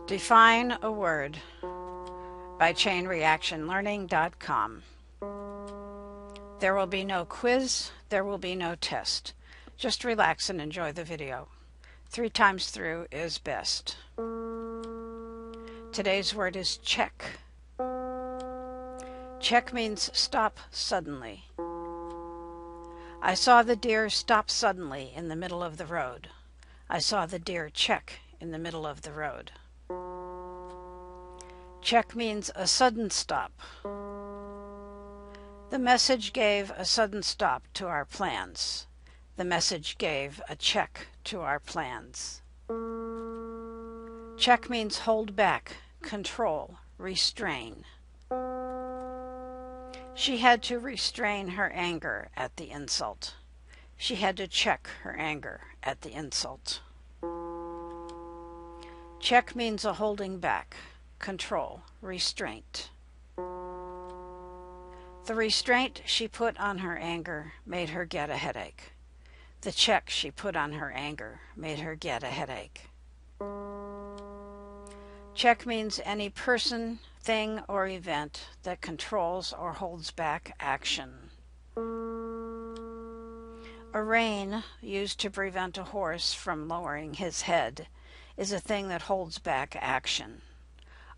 Define a word by chainreactionlearning.com. There will be no quiz, there will be no test. Just relax and enjoy the video. 3 times through is best. Today's word is check. Check means stop suddenly. I saw the deer stop suddenly in the middle of the road. I saw the deer check in the middle of the road. Check means a sudden stop. The message gave a sudden stop to our plans. The message gave a check to our plans. Check means hold back, control, restrain. She had to restrain her anger at the insult. She had to check her anger at the insult. Check means a holding back, control, restraint. The restraint she put on her anger made her get a headache. The check she put on her anger made her get a headache. Check means any person, thing, or event that controls or holds back action. A rein used to prevent a horse from lowering his head is a thing that holds back action.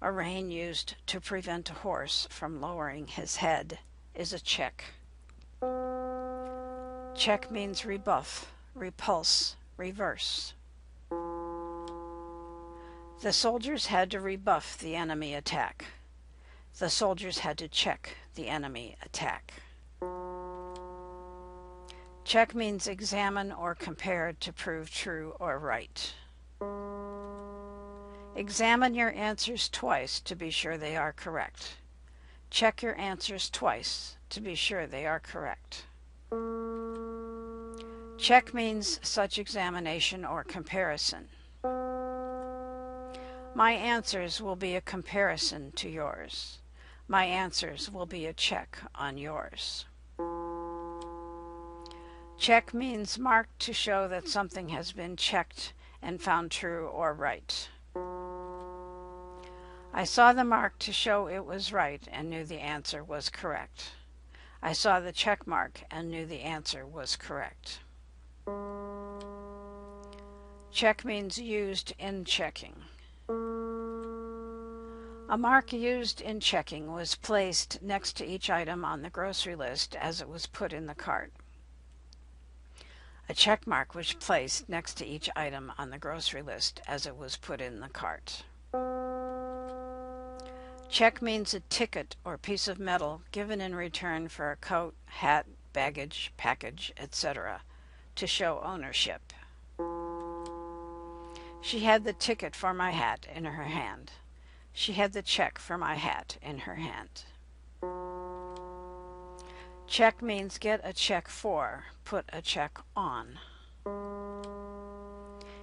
A rein used to prevent a horse from lowering his head is a check. Check means rebuff, repulse, reverse. The soldiers had to rebuff the enemy attack. The soldiers had to check the enemy attack. Check means examine or compare to prove true or right. Examine your answers twice to be sure they are correct. Check your answers twice to be sure they are correct. Check means such examination or comparison. My answers will be a comparison to yours. My answers will be a check on yours. Check means marked to show that something has been checked and found true or right. I saw the mark to show it was right and knew the answer was correct. I saw the check mark and knew the answer was correct. Check means used in checking. A mark used in checking was placed next to each item on the grocery list as it was put in the cart. A check mark was placed next to each item on the grocery list as it was put in the cart. Check means a ticket or piece of metal given in return for a coat, hat, baggage, package, etc. to show ownership. She had the ticket for my hat in her hand. She had the check for my hat in her hand. Check means get a check for, put a check on.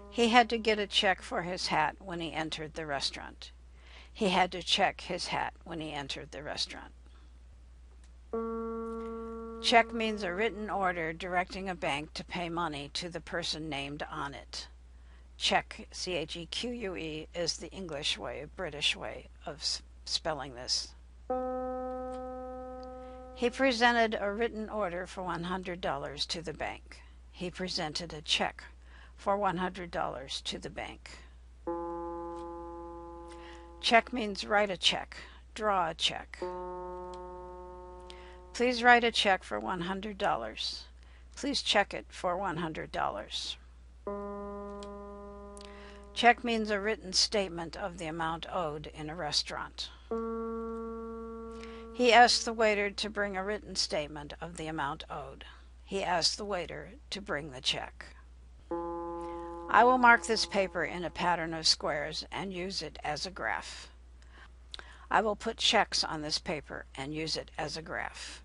He had to get a check for his hat when he entered the restaurant. He had to check his hat when he entered the restaurant. Check means a written order directing a bank to pay money to the person named on it. Cheque, CHEQUE, is the English way, British way of spelling this. He presented a written order for $100 to the bank. He presented a check for $100 to the bank. Check means write a check, draw a check. Please write a check for $100. Please check it for $100. Check means a written statement of the amount owed in a restaurant. He asked the waiter to bring a written statement of the amount owed. He asked the waiter to bring the check. I will mark this paper in a pattern of squares and use it as a graph. I will put checks on this paper and use it as a graph.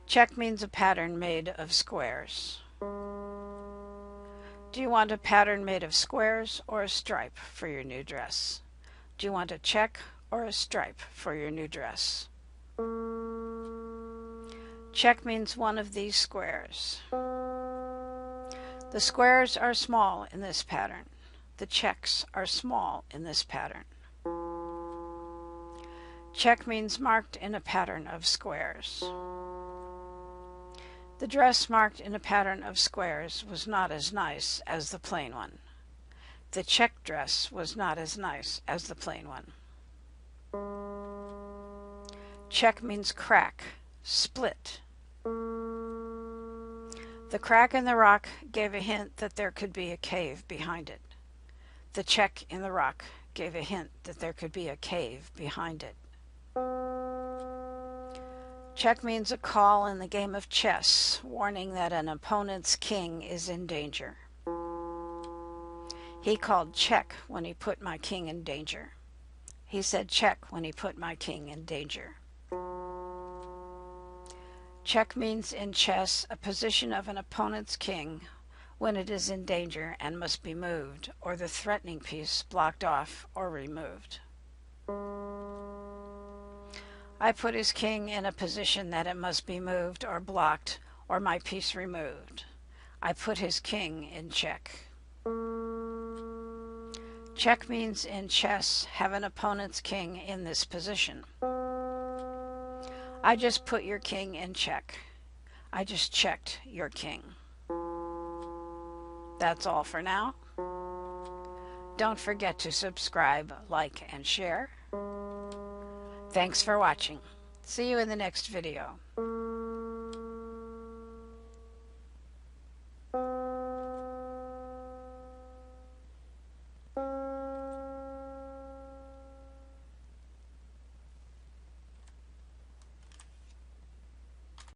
Check means a pattern made of squares. Do you want a pattern made of squares or a stripe for your new dress? Do you want a check or a stripe for your new dress? Check means one of these squares. The squares are small in this pattern. The checks are small in this pattern. Check means marked in a pattern of squares. The dress marked in a pattern of squares was not as nice as the plain one. The check dress was not as nice as the plain one. Check means crack, split. The crack in the rock gave a hint that there could be a cave behind it. The check in the rock gave a hint that there could be a cave behind it. Check means a call in the game of chess, warning that an opponent's king is in danger. He called check when he put my king in danger. He said check when he put my king in danger. Check means in chess a position of an opponent's king when it is in danger and must be moved, or the threatening piece blocked off or removed. I put his king in a position that it must be moved or blocked or my piece removed. I put his king in check. Check means in chess have an opponent's king in this position. I just put your king in check. I just checked your king. That's all for now. Don't forget to subscribe, like, and share. Thanks for watching. See you in the next video.